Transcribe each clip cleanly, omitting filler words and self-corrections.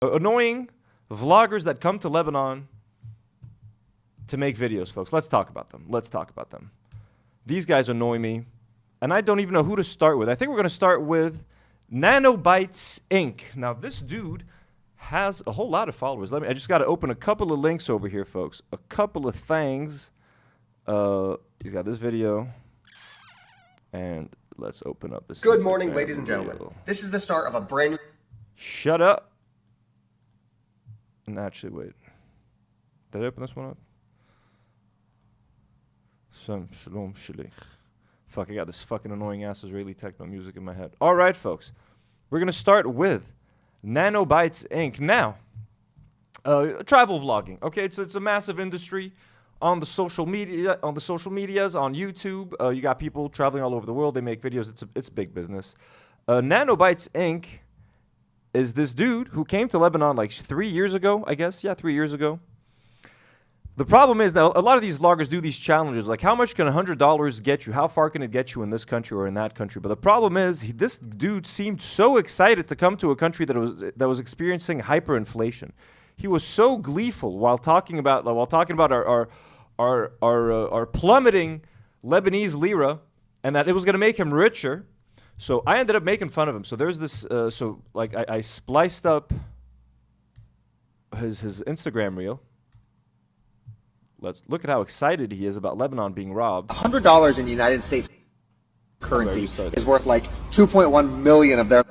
Annoying vloggers that come to Lebanon to make videos, folks. Let's talk about them. These guys annoy me, and I don't even know who to start with. I think we're going to start with Nanobytes Inc. Now, this dude has a whole lot of followers. I just got to open a couple of links over here, folks. A couple of things. He's got this video, and let's open up this. Good morning, ladies and gentlemen. This is the start of a brand new... Shut up. And actually, wait. Did I open this one up? Shalom Shalik. Fuck, I got this fucking annoying ass Israeli techno music in my head. All right, folks. We're going to start with Nanobytes Inc. Now, travel vlogging. Okay, it's a massive industry on the social media, on YouTube. You got people traveling all over the world. They make videos. It's big business. Nanobytes Inc. is this dude who came to Lebanon like 3 years ago, I guess. Yeah, 3 years ago. The problem is that a lot of these vloggers do these challenges, like how much can $100 get you? How far can it get you in this country or in that country? But the problem is this dude seemed so excited to come to a country that was experiencing hyperinflation. He was so gleeful while talking about our plummeting Lebanese lira, and that it was going to make him richer. So I ended up making fun of him. So there's this. I spliced up his Instagram reel. Let's look at how excited he is about Lebanon being robbed. $100 in United States currency is worth like 2.1 million of their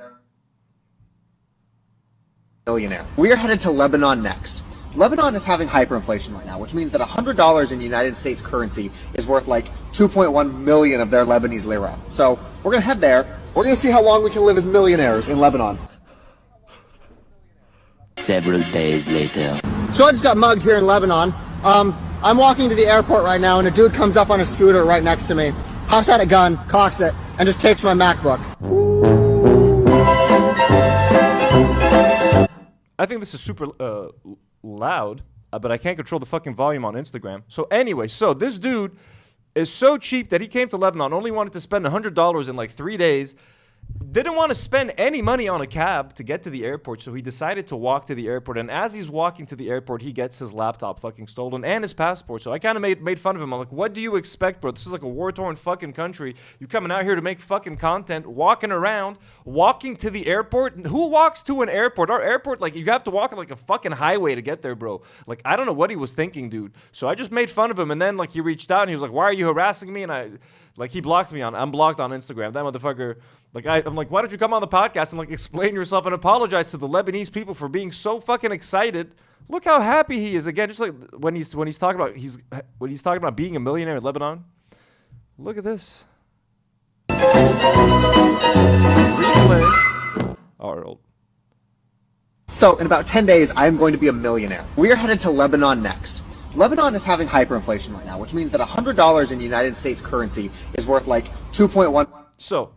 millionaire. We are headed to Lebanon next. Lebanon is having hyperinflation right now, which means that $100 in United States currency is worth like 2.1 million of their Lebanese lira. So we're going to head there. We're going to see how long we can live as millionaires in Lebanon. Several days later. So I just got mugged here in Lebanon. I'm walking to the airport right now, and a dude comes up on a scooter right next to me, hops out a gun, cocks it, and just takes my MacBook. I think this is super loud, but I can't control the fucking volume on Instagram. So anyway, so this dude is so cheap that he came to Lebanon, only wanted to spend $100 in like 3 days, didn't want to spend any money on a cab to get to the airport, so he decided to walk to the airport. And as he's walking to the airport, he gets his laptop fucking stolen and his passport. So I kind of made fun of him. I'm like, what do you expect, bro? This is like a war-torn fucking country. You coming out here to make fucking content, walking around, walking to the airport. Who walks to an airport? Our airport, like, you have to walk on like a fucking highway to get there, bro. Like, I don't know what he was thinking, dude. So I just made fun of him, and then like he reached out and he was like, why are you harassing me? And he blocked me I'm blocked on Instagram. That motherfucker, I'm like, why don't you come on the podcast and like explain yourself and apologize to the Lebanese people for being so fucking excited? Look how happy he is again. Just like when he's talking about being a millionaire in Lebanon. Look at this. Replay. All right. So in about 10 days, I'm going to be a millionaire. We are headed to Lebanon next. Lebanon is having hyperinflation right now, which means that $100 in United States currency is worth like 2.1. So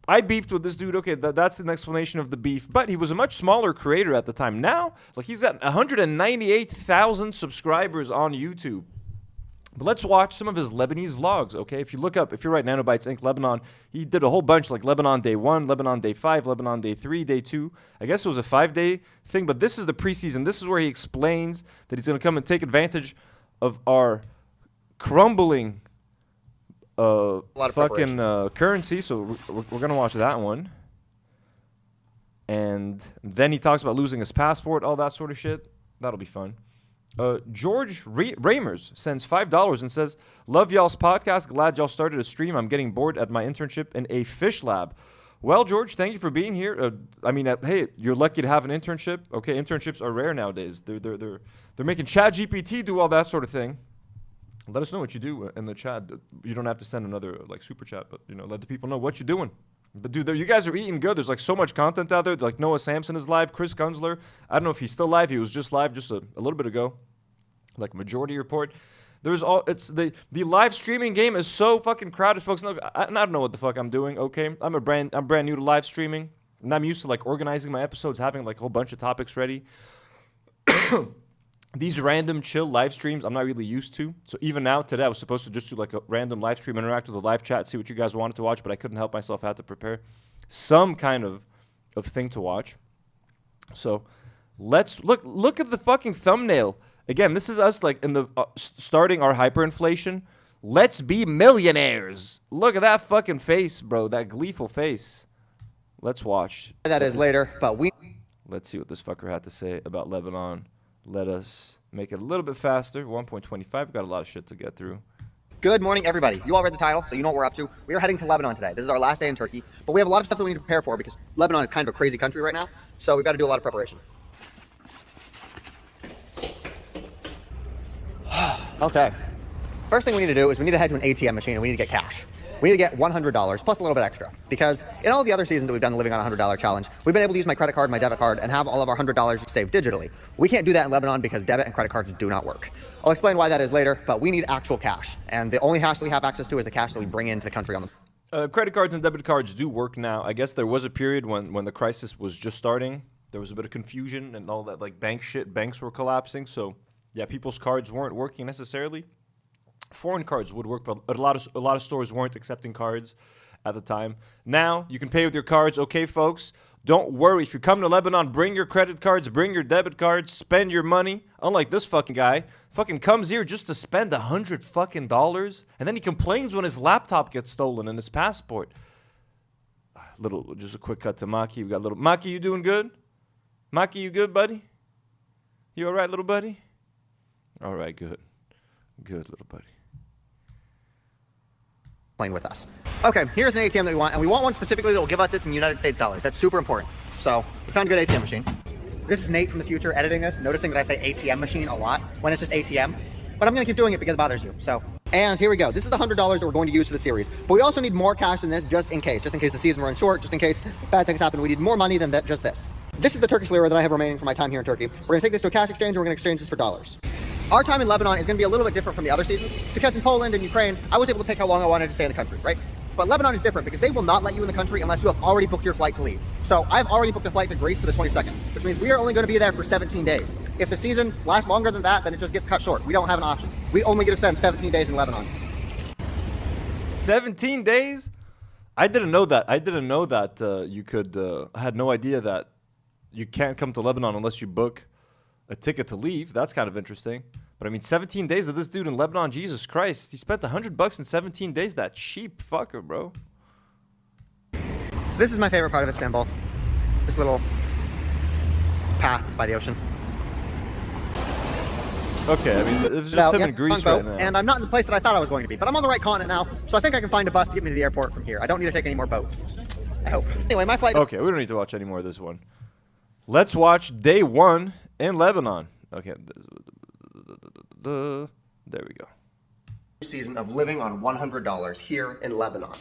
I beefed with this dude. Okay, that's an explanation of the beef. But he was a much smaller creator at the time. Now, like, he's got 198,000 subscribers on YouTube. But let's watch some of his Lebanese vlogs, okay? If you write Nanobytes Inc. Lebanon, he did a whole bunch, like Lebanon Day 1, Lebanon Day 5, Lebanon Day 3, Day 2. I guess it was a 5-day thing, but this is the preseason. This is where he explains that he's going to come and take advantage of our crumbling currency. So we're going to watch that one. And then he talks about losing his passport, all that sort of shit. That'll be fun. George Ramers sends $5 and says, love y'all's podcast. Glad y'all started a stream. I'm getting bored at my internship in a fish lab. Well, George, thank you for being here. Hey, you're lucky to have an internship. Okay, internships are rare nowadays. They're making ChatGPT do all that sort of thing. Let us know what you do in the chat. You don't have to send another like super chat, but let the people know what you're doing. But dude, you guys are eating good. There's like so much content out there. Like Noah Sampson is live. Chris Kunzler. I don't know if he's still live. He was just live just a little bit ago. Like Majority Report. It's the live streaming game is so fucking crowded, folks. No, I don't know what the fuck I'm doing. Okay, I'm brand new to live streaming, and I'm used to like organizing my episodes, having like a whole bunch of topics ready. these random chill live streams I'm not really used to. So even now, today, I was supposed to just do like a random live stream, interact with the live chat, see what you guys wanted to watch, but I couldn't help myself. I had to prepare some kind of thing to watch. So let's look at the fucking thumbnail. Again, this is us like in the starting our hyperinflation. Let's be millionaires. Look at that fucking face, bro. That gleeful face. Let's watch. That is later, but Let's see what this fucker had to say about Lebanon. Let us make it a little bit faster. 1.25. We've got a lot of shit to get through. Good morning, everybody. You all read the title, so you know what we're up to. We are heading to Lebanon today. This is our last day in Turkey, but we have a lot of stuff that we need to prepare for because Lebanon is kind of a crazy country right now, so we've got to do a lot of preparation. Okay. First thing we need to do is we need to head to an ATM machine and we need to get cash. We need to get $100 plus a little bit extra because in all the other seasons that we've done the Living on $100 challenge, we've been able to use my credit card, my debit card, and have all of our $100 saved digitally. We can't do that in Lebanon because debit and credit cards do not work. I'll explain why that is later, but we need actual cash. And the only cash that we have access to is the cash that we bring into the country on the... Credit cards and debit cards do work now. I guess there was a period when the crisis was just starting. There was a bit of confusion and all that like bank shit. Banks were collapsing. So yeah, people's cards weren't working necessarily. Foreign cards would work, but a lot of stores weren't accepting cards at the time. Now you can pay with your cards. Okay, folks, don't worry. If you come to Lebanon, bring your credit cards, bring your debit cards, spend your money. Unlike this fucking guy, fucking comes here just to spend $100 fucking dollars, and then he complains when his laptop gets stolen and his passport. Just a quick cut to Maki. We got little Maki. You doing good? Maki, you good, buddy? You all right, little buddy? All right, good. Good, little buddy. Plane with us. Okay, here's an ATM that we want, and we want one specifically that will give us this in United States dollars. That's super important. So we found a good ATM machine. This is Nate from the future editing this, noticing that I say ATM machine a lot when it's just ATM, but I'm gonna keep doing it because it bothers you. So, and here we go. This is the $100 that we're going to use for the series, but we also need more cash than this just in case the season runs short, just in case bad things happen. We need more money than just this. This is the Turkish lira that I have remaining from my time here in Turkey. We're gonna take this to a cash exchange and we're gonna exchange this for dollars. Our time in Lebanon is going to be a little bit different from the other seasons because in Poland and Ukraine, I was able to pick how long I wanted to stay in the country, right? But Lebanon is different because they will not let you in the country unless you have already booked your flight to leave. So I've already booked a flight to Greece for the 22nd, which means we are only going to be there for 17 days. If the season lasts longer than that, then it just gets cut short. We don't have an option. We only get to spend 17 days in Lebanon. 17 days? I didn't know that. You could. I had no idea that you can't come to Lebanon unless you book a ticket to leave. That's kind of interesting. But I mean, 17 days of this dude in Lebanon, Jesus Christ. He spent $100 in 17 days. That cheap fucker, bro. This is my favorite part of Istanbul. This little path by the ocean. Okay, I mean, it's just him in Greece right now. And I'm not in the place that I thought I was going to be, but I'm on the right continent now, so I think I can find a bus to get me to the airport from here. I don't need to take any more boats. I hope. Anyway, my flight... Okay, we don't need to watch any more of this one. Let's watch day one in Lebanon. Okay, there we go. Season of living on $100 here in Lebanon.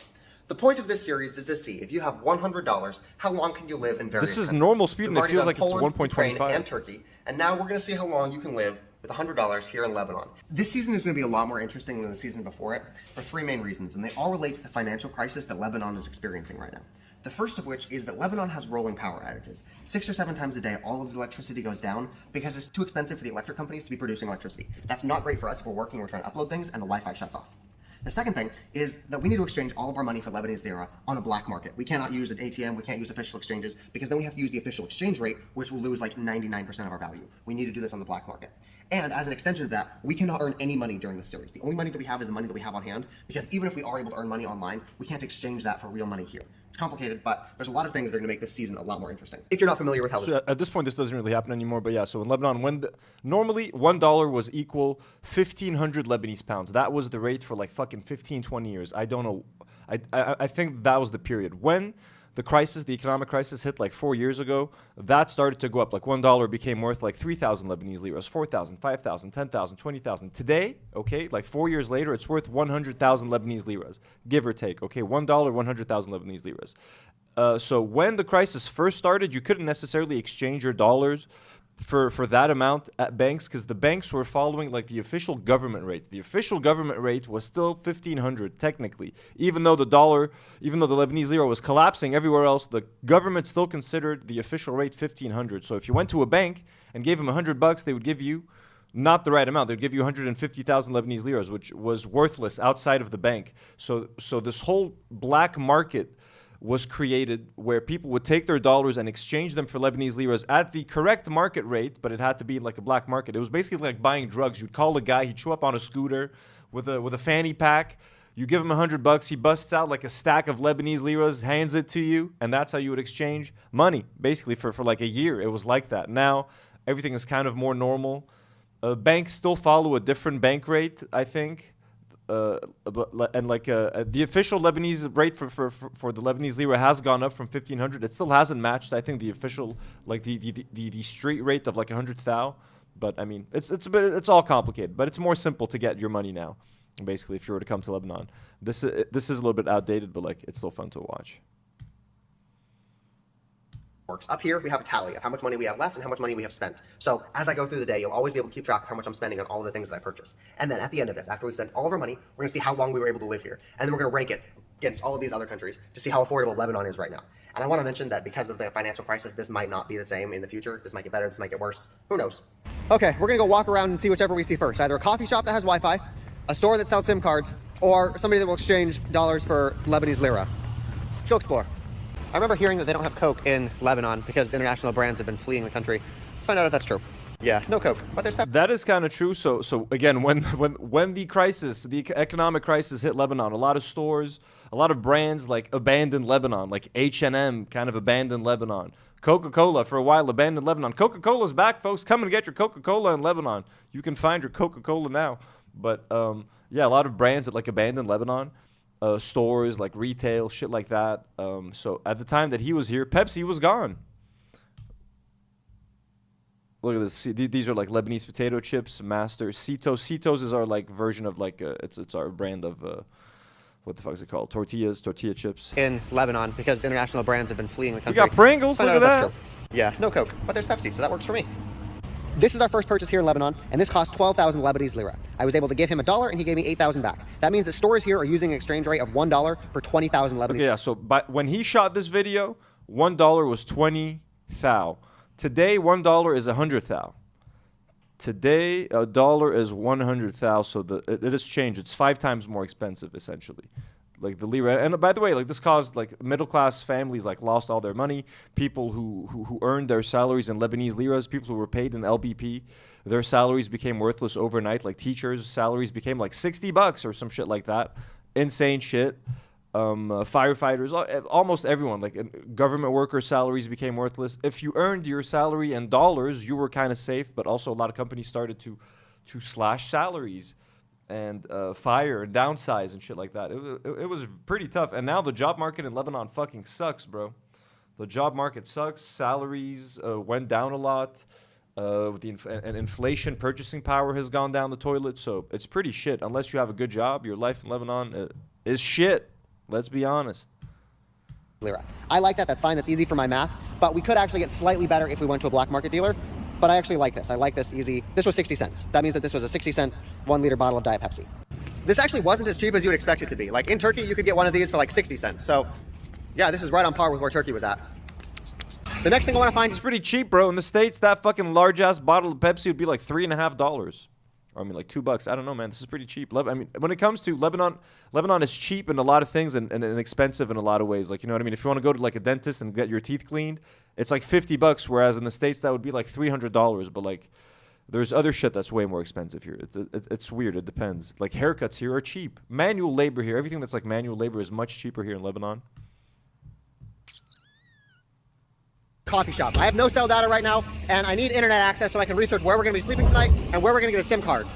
The point of this series is to see if you have $100, how long can you live in various This is countries. normal speed and it feels like it's Poland, 1.25. Ukraine, and Turkey, and now we're going to see how long you can live with $100 here in Lebanon. This season is going to be a lot more interesting than the season before it for three main reasons, and they all relate to the financial crisis that Lebanon is experiencing right now. The first of which is that Lebanon has rolling power outages. 6 or 7 times a day, all of the electricity goes down because it's too expensive for the electric companies to be producing electricity. That's not great for us if we're working, we're trying to upload things, and the Wi-Fi shuts off. The second thing is that we need to exchange all of our money for Lebanese lira on a black market. We cannot use an ATM, we can't use official exchanges, because then we have to use the official exchange rate, which will lose like 99% of our value. We need to do this on the black market. And as an extension of that, we cannot earn any money during this series. The only money that we have is the money that we have on hand, because even if we are able to earn money online, we can't exchange that for real money here. It's complicated, but there's a lot of things that are going to make this season a lot more interesting. If you're not familiar with how this... So at this point, this doesn't really happen anymore, but yeah, so in Lebanon, normally $1 was equal 1,500 Lebanese pounds. That was the rate for like fucking 15, 20 years. I don't know. I think that was the period. When the economic crisis hit like 4 years ago, that started to go up. Like $1 became worth like 3,000 Lebanese liras, 4,000, 5,000, 10,000, 20,000. Today, okay, like 4 years later, it's worth 100,000 Lebanese liras, give or take. Okay, $1, 100,000 Lebanese liras. So when the crisis first started, you couldn't necessarily exchange your dollars for that amount at banks because the banks were following like the official government rate. The official government rate was still 1,500 technically, even though the Lebanese lira was collapsing everywhere else. The government still considered the official rate 1,500. So if you went to a bank and gave them $100, they would give you not the right amount. They'd give you 150,000 Lebanese liras, which was worthless outside of the bank. So this whole black market was created where people would take their dollars and exchange them for Lebanese liras at the correct market rate, but it had to be like a black market. It was basically like buying drugs. You'd call a guy, he'd show up on a scooter with a fanny pack. You give him $100, he busts out like a stack of Lebanese liras, hands it to you, and that's how you would exchange money, basically for like a year. It was like that. Now, everything is kind of more normal. Banks still follow a different bank rate, I think. The official Lebanese rate for the Lebanese lira has gone up from 1,500. It still hasn't matched, I think, the official, like the street rate of like 100 thou. But I mean, it's all complicated. But it's more simple to get your money now, basically, if you were to come to Lebanon. This is a little bit outdated, but like it's still fun to watch. Works. Up here, we have a tally of how much money we have left and how much money we have spent. So as I go through the day, you'll always be able to keep track of how much I'm spending on all of the things that I purchase. And then at the end of this, after we've spent all of our money, we're going to see how long we were able to live here. And then we're going to rank it against all of these other countries to see how affordable Lebanon is right now. And I want to mention that because of the financial crisis, this might not be the same in the future. This might get better, this might get worse. Who knows? Okay, we're going to go walk around and see whichever we see first. Either a coffee shop that has Wi-Fi, a store that sells SIM cards, or somebody that will exchange dollars for Lebanese lira. Let's go explore. I remember hearing that they don't have Coke in Lebanon because international brands have been fleeing the country. Let's find out if that's true. Yeah, no Coke, but there's Pepsi. That is kind of true. So again, when the economic crisis hit Lebanon, a lot of stores, a lot of brands like abandoned Lebanon, like H&M kind of abandoned Lebanon. Coca-Cola for a while abandoned Lebanon. Coca-Cola's back, folks. Come and get your Coca-Cola in Lebanon. You can find your Coca-Cola now. But yeah, a lot of brands that like abandoned Lebanon. Stores like retail, shit like that. So at the time that he was here, Pepsi was gone. Look at this. See, these are like Lebanese potato chips. Master Cetos. Cetos is our like version of like it's our brand of what the fuck is it called? Tortilla chips. In Lebanon because international brands have been fleeing the We country. got Pringles. Look at that. Yeah, no Coke, but there's Pepsi, so that works for me. This is our first purchase here in Lebanon, and this cost 12,000 Lebanese lira. I was able to give him $1, and he gave me 8,000 back. That means that stores here are using an exchange rate of $1 for 20,000 Lebanese. Okay, yeah. So when he shot this video, $1 was 20 thou. Today, $1 is 100 thou. Today, a dollar is 100 thou. So it has changed. It's 5 times more expensive, essentially. Like the lira, and by the way, like this caused like middle class families like lost all their money. People who earned their salaries in Lebanese liras, people who were paid in LBP, their salaries became worthless overnight. Like teachers' salaries became like $60 or some shit like that. Insane shit. Firefighters, almost everyone, like government workers' salaries became worthless. If you earned your salary in dollars, you were kind of safe, but also a lot of companies started to slash salaries and fire and downsize and shit like that. It was pretty tough. And now the job market in Lebanon fucking sucks, bro. The job market sucks. Salaries went down a lot. With and inflation, purchasing power has gone down the toilet. So it's pretty shit. Unless you have a good job, your life in Lebanon is shit. Let's be honest. Lira. I like that. That's fine. That's easy for my math. But we could actually get slightly better if we went to a black market dealer. But I actually like this. I like this easy. This was 60 cents. That means that this was a 60-cent 1-liter bottle of Diet Pepsi. This actually wasn't as cheap as you would expect it to be. Like in Turkey, you could get one of these for like 60 cents. So yeah, this is right on par with where Turkey was at. The next thing I want to find It's is pretty cheap, bro. In the States, that fucking large-ass bottle of Pepsi would be like $3.50. Or I mean, like $2. I don't know, man. This is pretty cheap. I mean, when it comes to Lebanon is cheap in a lot of things and expensive in a lot of ways. Like, you know what I mean? If you want to go to like a dentist and get your teeth cleaned, it's like $50. Whereas in the States, that would be like $300. But like, there's other shit that's way more expensive here. It's weird. It depends. Like haircuts here are cheap. Manual labor here, everything that's like manual labor is much cheaper here in Lebanon. coffee shop. I have no cell data right now, and I need internet access so I can research where we're going to be sleeping tonight and where we're going to get a SIM card.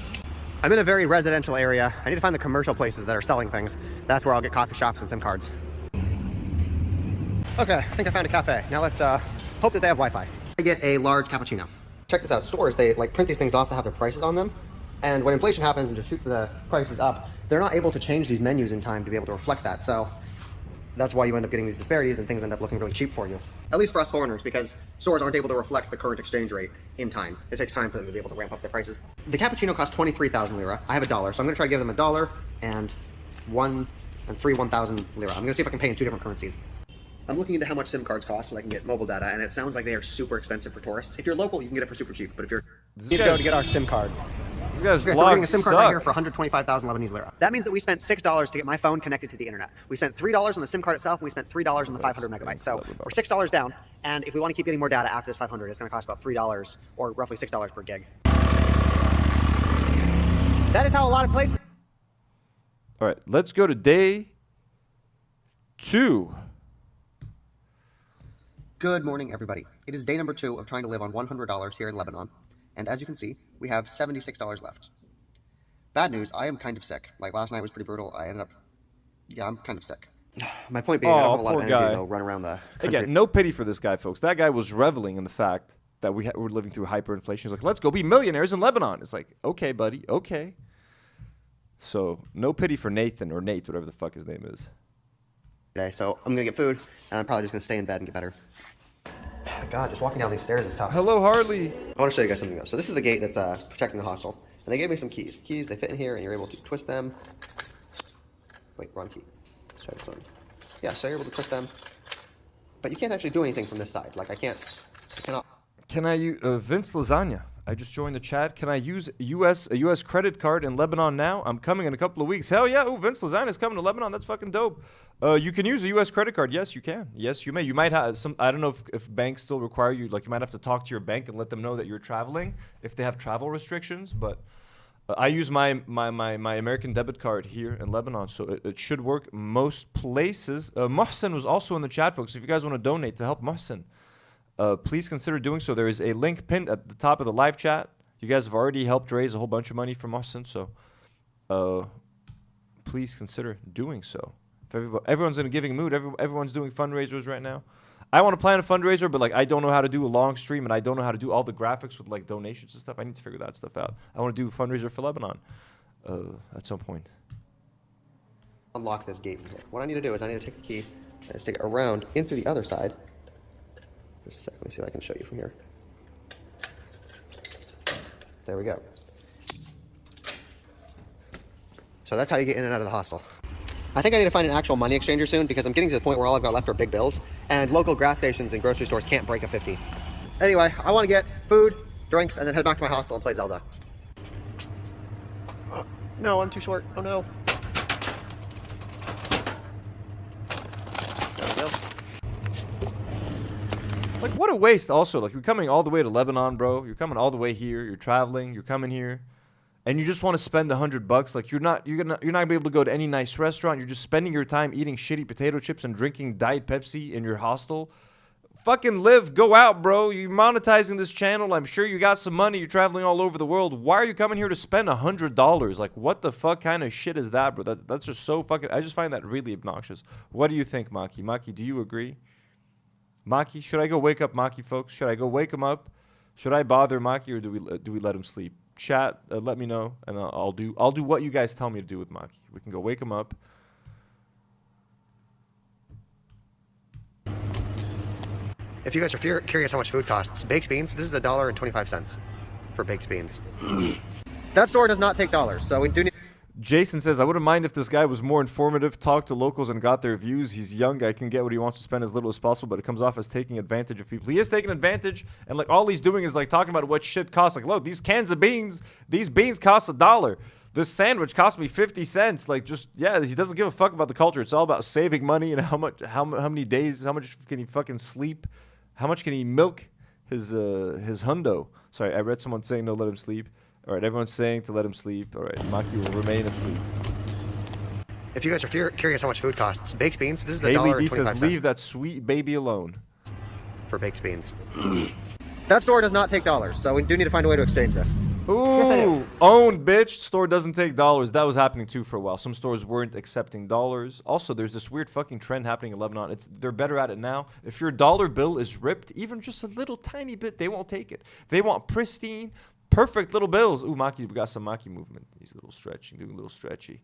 I'm in a very residential area. I need to find the commercial places that are selling things. That's where I'll get coffee shops and SIM cards. Okay, I think I found a cafe. Now let's hope that they have Wi-Fi. I get a large cappuccino. Check this out. Stores, they like print these things off to have their prices on them. And when inflation happens and just shoots the prices up, they're not able to change these menus in time to be able to reflect that. So that's why you end up getting these disparities and things end up looking really cheap for you. At least for us foreigners, because stores aren't able to reflect the current exchange rate in time. It takes time for them to be able to ramp up their prices. The cappuccino costs 23,000 lira. I have $1, so I'm gonna try to give them $1 and 1,000 lira. I'm gonna see if I can pay in 2 different currencies. I'm looking into how much SIM cards cost so I can get mobile data, and it sounds like they are super expensive for tourists. If you're local, you can get it for super cheap, but if you're This We need to go to get our SIM card. This guy's Okay, so we're getting a vlogs SIM card right here suck. for 125,000 Lebanese lira. That means that we spent $6 to get my phone connected to the internet. We spent $3 on the SIM card itself, and we spent $3 on the 500 megabytes. So we're $6 down, and if we want to keep getting more data after this 500, it's going to cost about $3 or roughly $6 per gig. That is how a lot of places. All right, let's go to day 2. Good morning, everybody. It is day number 2 of trying to live on $100 here in Lebanon, and as you can see, we have $76 left. Bad news, I am kind of sick. Like, last night was pretty brutal. I ended up, yeah, I'm kind of sick. My point being, I don't have a lot of poor energy guy. to go run around the country. Again, no pity for this guy, folks. That guy was reveling in the fact that we're living through hyperinflation. He's like, let's go be millionaires in Lebanon. It's like, okay, buddy, okay. So, no pity for Nathan, or Nate, whatever the fuck his name is. Today, so I'm gonna get food, and I'm probably just gonna stay in bed and get better. My God, just walking down these stairs is tough. Hello, Harley. I want to show you guys something though. So this is the gate that's protecting the hostel, and they gave me some keys. The keys, they fit in here, and you're able to twist them. Wait, wrong key. Let's try this one. Yeah, so you're able to twist them, but you can't actually do anything from this side. Like I cannot. Can I use Vince Lasagna? I just joined the chat. Can I use a U.S. credit card in Lebanon now? I'm coming in a couple of weeks. Hell yeah! Oh, Vince Lasagna is coming to Lebanon. That's fucking dope. You can use a U.S. credit card. Yes, you can. Yes, you may. You might have some. I don't know if banks still require you. Like you might have to talk to your bank and let them know that you're traveling if they have travel restrictions. But I use my American debit card here in Lebanon, so it should work most places. Mohsen was also in the chat, folks. If you guys want to donate to help Mohsen, please consider doing so. There is a link pinned at the top of the live chat. You guys have already helped raise a whole bunch of money for Mohsen, so please consider doing so. If everyone's in a giving mood. Everyone's doing fundraisers right now. I want to plan a fundraiser, but like I don't know how to do a long stream, and I don't know how to do all the graphics with like donations and stuff. I need to figure that stuff out. I want to do a fundraiser for Lebanon at some point. Unlock this gate in here. What I need to do is I need to take the key and stick it around in through the other side. Just a second, let me see if I can show you from here. There we go. So that's how you get in and out of the hostel. I think I need to find an actual money exchanger soon because I'm getting to the point where all I've got left are big bills, and local gas stations and grocery stores can't break a 50. Anyway, I want to get food, drinks, and then head back to my hostel and play Zelda. No, I'm too short. Oh no. There we go. Like, what a waste also. Like, you're coming all the way to Lebanon, bro. You're coming all the way here. You're traveling. You're coming here. And you just want to spend $100. Like, you're not gonna be able to go to any nice restaurant. You're just spending your time eating shitty potato chips and drinking Diet Pepsi in your hostel. Fucking live. Go out, bro. You're monetizing this channel. I'm sure you got some money. You're traveling all over the world. Why are you coming here to spend $100? Like, what the fuck kind of shit is that, bro? That's just so fucking... I just find that really obnoxious. What do you think, Maki? Maki, do you agree? Maki, should I go wake up Maki, folks? Should I go wake him up? Should I bother Maki, or do we let him sleep? Chat, let me know, and I'll do what you guys tell me to do with Maki. We can go wake him up. If you guys are curious how much food costs, baked beans, this is $1.25 for baked beans. That store does not take dollars, so we do need... Jason says, I wouldn't mind if this guy was more informative, talked to locals and got their views. He's young. I can get what he wants to spend as little as possible, but it comes off as taking advantage of people. He is taking advantage, and like all he's doing is like talking about what shit costs. Like, look, these cans of beans, these beans cost $1. This sandwich cost me 50 cents. Like, just, yeah, he doesn't give a fuck about the culture. It's all about saving money and how many days, how much can he fucking sleep? How much can he milk his hundo? Sorry, I read someone saying no, let him sleep. All right, everyone's saying to let him sleep. All right, Maki will remain asleep. If you guys are curious how much food costs, baked beans, this is Haley D says, $1.25 leave that sweet baby alone. for baked beans. That store does not take dollars, so we do need to find a way to exchange this. Ooh, Yes, I do. owned, bitch. Store doesn't take dollars. That was happening too for a while. Some stores weren't accepting dollars. Also, there's this weird fucking trend happening in Lebanon. They're better at it now. If your dollar bill is ripped, even just a little tiny bit, they won't take it. They want pristine, perfect little bills. Ooh, Maki, we got some Maki movement. He's a little stretchy, doing a little stretchy.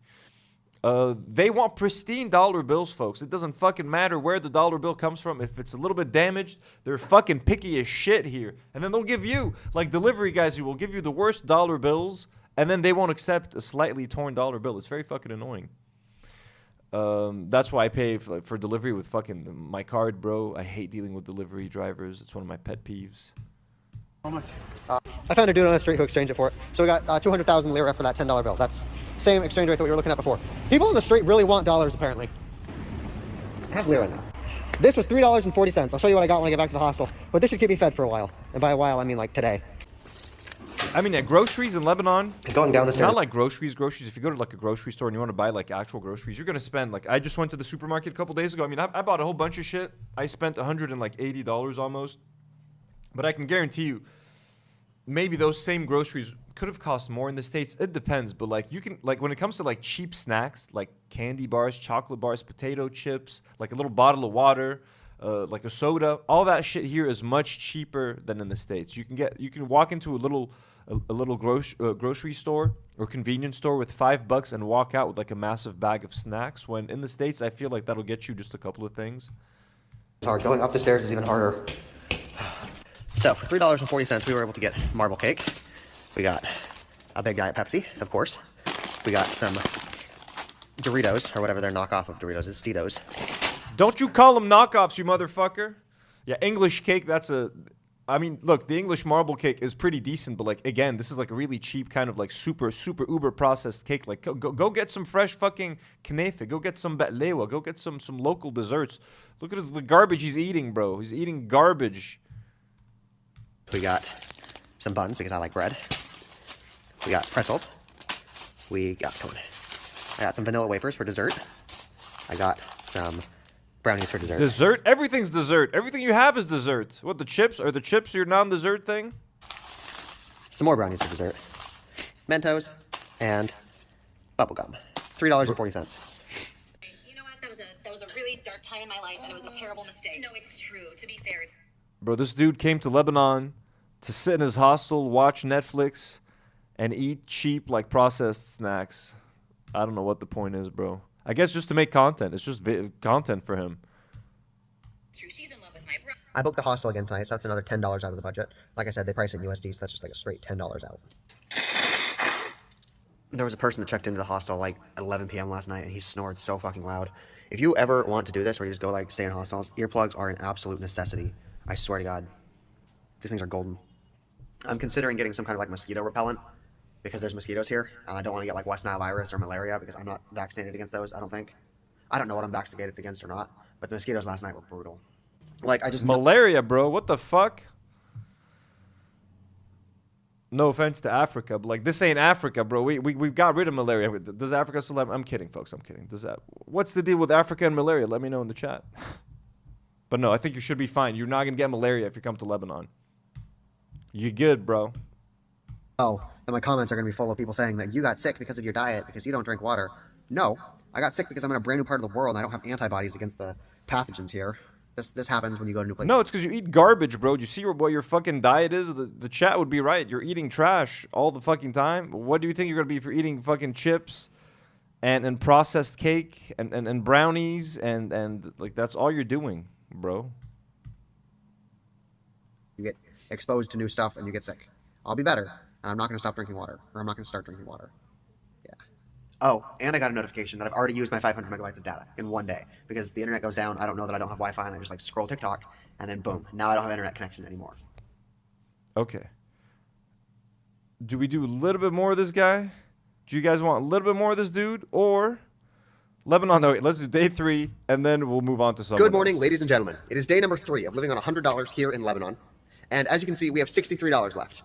They want pristine dollar bills, folks. It doesn't fucking matter where the dollar bill comes from. If it's a little bit damaged, they're fucking picky as shit here. And then they'll give you, like delivery guys who will give you the worst dollar bills, and then they won't accept a slightly torn dollar bill. It's very fucking annoying. That's why I pay for delivery with fucking my card, bro. I hate dealing with delivery drivers. It's one of my pet peeves. How much? I found a dude on the street who exchanged it for it. So we got 200,000 lira for that $10 bill. That's same exchange rate that we were looking at before. People on the street really want dollars, apparently. I have lira now. This was $3.40. I'll show you what I got when I get back to the hostel. But this should keep me fed for a while. And by a while, I mean like today. I mean, at groceries in Lebanon, Going down the stairs. not like groceries. If you go to like a grocery store and you want to buy like actual groceries, you're gonna spend like. I just went to the supermarket a couple days ago. I mean, I bought a whole bunch of shit. I spent $180 almost. But I can guarantee you, maybe those same groceries could have cost more in the States. It depends, but like you can like when it comes to like cheap snacks, like candy bars, chocolate bars, potato chips, like a little bottle of water. Like a soda, all that shit here is much cheaper than in the States. You can walk into a little grocery store or convenience store with $5 and walk out with like a massive bag of snacks. When in the States, I feel like that'll get you just a couple of things. It's hard. Going up the stairs is even harder. So for $3.40, we were able to get marble cake. We got a big Diet Pepsi, of course. We got some Doritos, or whatever their knockoff of Doritos is, Steetos. Don't you call them knockoffs, you motherfucker. Yeah, English cake, I mean, look, the English marble cake is pretty decent, but like, again, this is like a really cheap kind of like super uber processed cake. Like, go get some fresh fucking knefe. Go get some batlewa. Go get some local desserts. Look at the garbage he's eating, bro. He's eating garbage. We got some buns because I like bread. We got pretzels. We got corn. I got some vanilla wafers for dessert. I got some brownies for dessert. Dessert? Everything's dessert. Everything you have is dessert. What, the chips? Are the chips your non-dessert thing? Some more brownies for dessert. Mentos and bubblegum. $3.40. You know what? That was a really dark time in my life, and it was a terrible mistake. No, it's true. To be fair. Bro, this dude came to Lebanon to sit in his hostel, watch Netflix, and eat cheap, like, processed snacks. I don't know what the point is, bro. I guess just to make content. It's just content for him. True. She's in love with my bro. I booked the hostel again tonight, so that's another $10 out of the budget. Like I said, they price it in USD, so that's just like a straight $10 out. There was a person that checked into the hostel like at 11 p.m. last night, and he snored so fucking loud. If you ever want to do this, where you just go like stay in hostels, earplugs are an absolute necessity. I swear to God, these things are golden. I'm considering getting some kind of like mosquito repellent because there's mosquitoes here, and I don't want to get like West Nile virus or malaria because I'm not vaccinated against those. I don't think. I don't know what I'm vaccinated against or not, but the mosquitoes last night were brutal. Like I just malaria, bro. What the fuck? No offense to Africa, but like this ain't Africa, bro. We got rid of malaria. Does Africa still have? I'm kidding, folks. I'm kidding. What's the deal with Africa and malaria? Let me know in the chat. But no, I think you should be fine. You're not gonna get malaria if you come to Lebanon. You good, bro? Oh, and my comments are gonna be full of people saying that you got sick because of your diet because you don't drink water. No, I got sick because I'm in a brand new part of the world and I don't have antibodies against the pathogens here. This happens when you go to new places. No, it's because you eat garbage, bro. Do you see what your fucking diet is? The chat would be right. You're eating trash all the fucking time. What do you think you're gonna be if you're eating fucking chips and processed cake and brownies and like that's all you're doing, bro? You get exposed to new stuff and you get sick. I'll be better. I'm not gonna stop drinking water, or I'm not gonna start drinking water. Yeah. Oh, and I got a notification that I've already used my 500 megabytes of data in one day because the internet goes down. I don't know that I don't have Wi-Fi, and I just like scroll TikTok, and then boom, now I don't have internet connection anymore. Okay. Do we do a little bit more of this guy? Do you guys want a little bit more of this dude, or Lebanon? No, wait, let's do day 3, and then we'll move on to something. Good morning, ladies and gentlemen. It is day number 3 of living on $100 here in Lebanon, and as you can see, we have $63 left.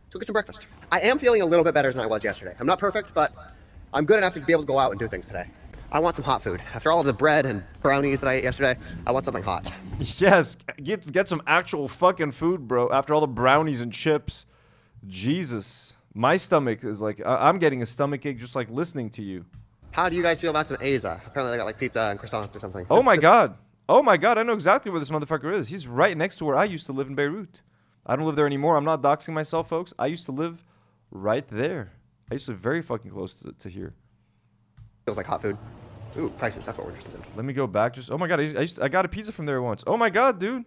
So get some breakfast. I am feeling a little bit better than I was yesterday. I'm not perfect, but I'm good enough to be able to go out and do things today. I want some hot food. After all of the bread and brownies that I ate yesterday, I want something hot. Yes, get some actual fucking food, bro. After all the brownies and chips. Jesus. My stomach is like, I'm getting a stomach ache just like listening to you. How do you guys feel about some Aza? Apparently they got like pizza and croissants or something. Oh my God. Oh my God, I know exactly where this motherfucker is. He's right next to where I used to live in Beirut. I don't live there anymore. I'm not doxing myself, folks. I used to live right there. I used to live very fucking close to here. Feels like hot food. Ooh, prices. That's what we're interested in. Let me go back. Oh my God, I got a pizza from there once. Oh my God, dude.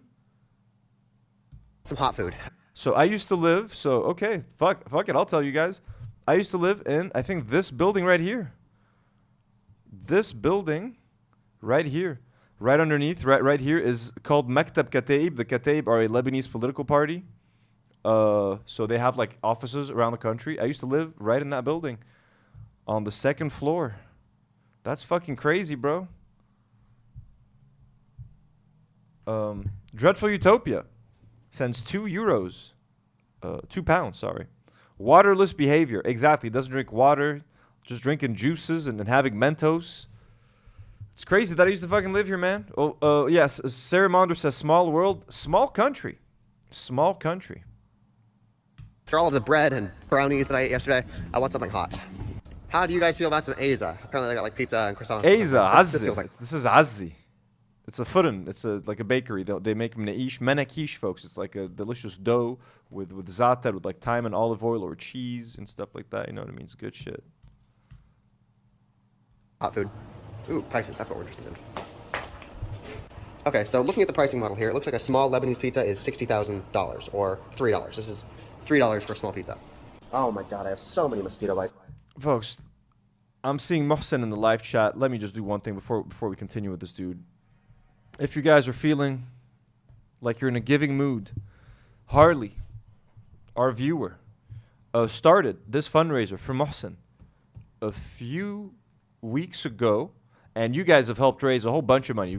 Some hot food. So I used to live. So okay, fuck it. I'll tell you guys. I used to live in I think this building right here. This building, right here, right underneath, right here is called Maktab Kataib. The Kataib are a Lebanese political party. So they have like offices around the country. I used to live right in that building on the second floor. That's fucking crazy, bro. Dreadful Utopia sends €2. £2, sorry. Waterless behavior. Exactly. Doesn't drink water. Just drinking juices and then having Mentos. It's crazy that I used to fucking live here, man. Oh, yes. Sarah Monder says small world. Small country. Small country. After all of the bread and brownies that I ate yesterday, I want something hot. How do you guys feel about some Aza? Apparently they got like pizza and croissants. Aza. This feels like This is Azzi. It's a fudden. It's like a bakery. They make menakish, folks. It's like a delicious dough with za'atar, with like thyme and olive oil or cheese and stuff like that. You know what I mean? It's good shit. hot food. Ooh, prices. That's what we're interested in. Okay, so looking at the pricing model here, it looks like a small Lebanese pizza is $60,000 or $3. This is $3 for a small pizza. Oh my god, I have so many mosquito bites. Folks, I'm seeing Mohsen in the live chat. Let me just do one thing before we continue with this dude. If you guys are feeling like you're in a giving mood, Harley, our viewer, started this fundraiser for Mohsen a few weeks ago, and you guys have helped raise a whole bunch of money.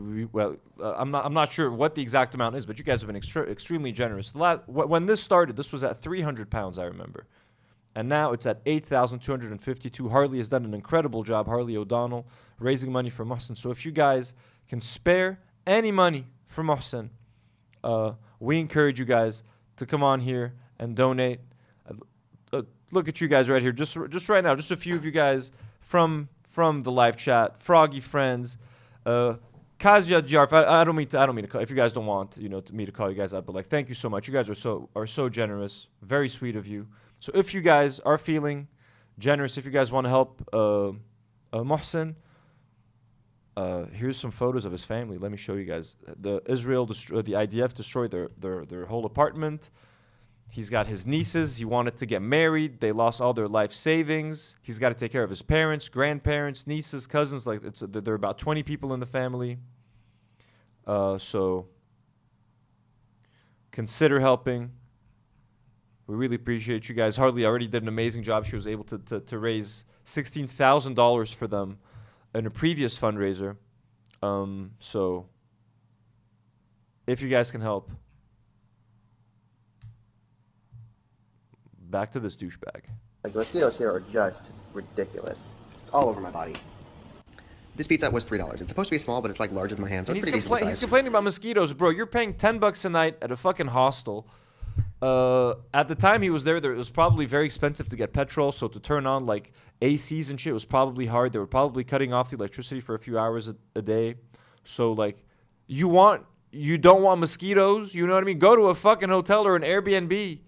I'm not sure what the exact amount is, but you guys have been extremely generous. When this started, this was at £300, I remember. And now it's at 8,252. Harley has done an incredible job, Harley O'Donnell, raising money for Mohsen. So if you guys can spare any money for Mohsen, we encourage you guys to come on here and donate. Look at you guys right here, just right now, just a few of you guys from the live chat, Froggy Friends, Kazia Jarf. I don't mean to call, if you guys don't want, me to call you guys out, but like, thank you so much. You guys are so generous. Very sweet of you. So if you guys are feeling generous, if you guys want to help Mohsen, here's some photos of his family. Let me show you guys. The IDF destroyed their whole apartment. He's got his nieces. He wanted to get married. They lost all their life savings. He's got to take care of his parents, grandparents, nieces, cousins. Like there are about 20 people in the family. So consider helping. We really appreciate you guys. Harley already did an amazing job. She was able to raise $16,000 for them in a previous fundraiser. So if you guys can help, back to this douchebag. Like, the mosquitoes here are just ridiculous. It's all over my body. This pizza was $3. It's supposed to be small, but it's like larger than my hand, so it's pretty decent size. He's complaining about mosquitoes, bro. You're paying $10 a night at a fucking hostel. At the time he was there, it was probably very expensive to get petrol, so to turn on like ACs and shit was probably hard. They were probably cutting off the electricity for a few hours a day. So like, you don't want mosquitoes, you know what I mean? Go to a fucking hotel or an Airbnb.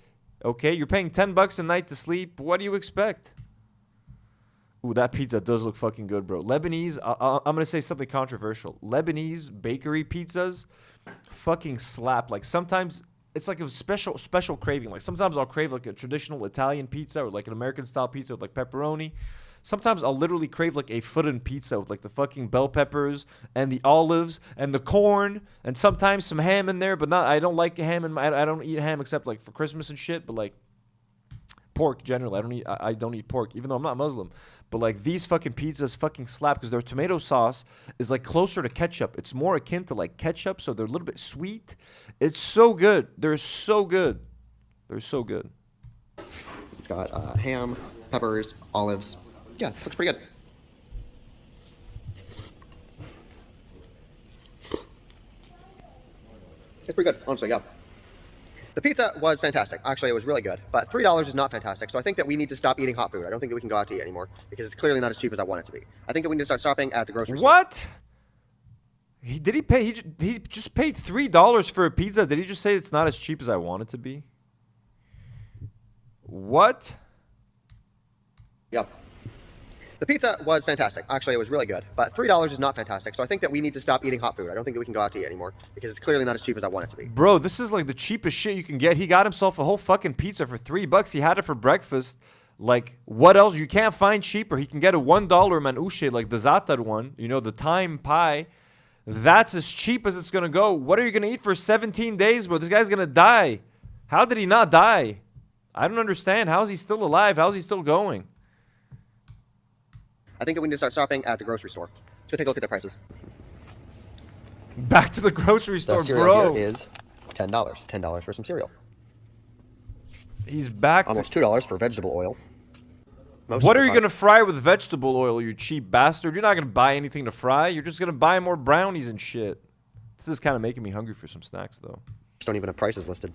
Okay, you're paying $10 a night to sleep. What do you expect? Ooh, that pizza does look fucking good, bro. Lebanese, I'm going to say something controversial. Lebanese bakery pizzas fucking slap. Like, sometimes it's like a special craving. Like, sometimes I'll crave like a traditional Italian pizza or like an American style pizza with like pepperoni. Sometimes I'll literally crave like a footin' pizza with like the fucking bell peppers and the olives and the corn and sometimes some ham in there, but I don't like ham I don't eat ham except like for Christmas and shit, but like pork generally. I don't eat pork, even though I'm not Muslim. But like, these fucking pizzas fucking slap because their tomato sauce is like closer to ketchup. It's more akin to like ketchup, so they're a little bit sweet. It's so good. They're so good. They're so good. It's got ham, peppers, olives. Yeah, this looks pretty good. It's pretty good, honestly, yeah. The pizza was fantastic. Actually, it was really good. But $3 is not fantastic, so I think that we need to stop eating hot food. I don't think that we can go out to eat anymore because it's clearly not as cheap as I want it to be. I think that we need to start shopping at the grocery store. What? He just paid $3 for a pizza. Did he just say it's not as cheap as I want it to be? What? Yep. The pizza was fantastic. Actually, it was really good. But $3 is not fantastic, so I think that we need to stop eating hot food. I don't think that we can go out to eat anymore because it's clearly not as cheap as I want it to be. Bro, this is like the cheapest shit you can get. He got himself a whole fucking pizza for $3. He had it for breakfast. Like, what else? You can't find cheaper. He can get a $1 manouche, like the za'atar one, the thyme pie. That's as cheap as it's going to go. What are you going to eat for 17 days, bro? This guy's going to die. How did he not die? I don't understand. How is he still alive? How is he still going? I think that we need to start shopping at the grocery store. Let's go take a look at the prices. Back to the grocery store, The cereal bro. here is $10. $10 for some cereal. He's back. Almost $2 for vegetable oil. What are you going to fry with vegetable oil, you cheap bastard? You're not going to buy anything to fry. You're just going to buy more brownies and shit. This is kind of making me hungry for some snacks, though. Just don't even have prices listed.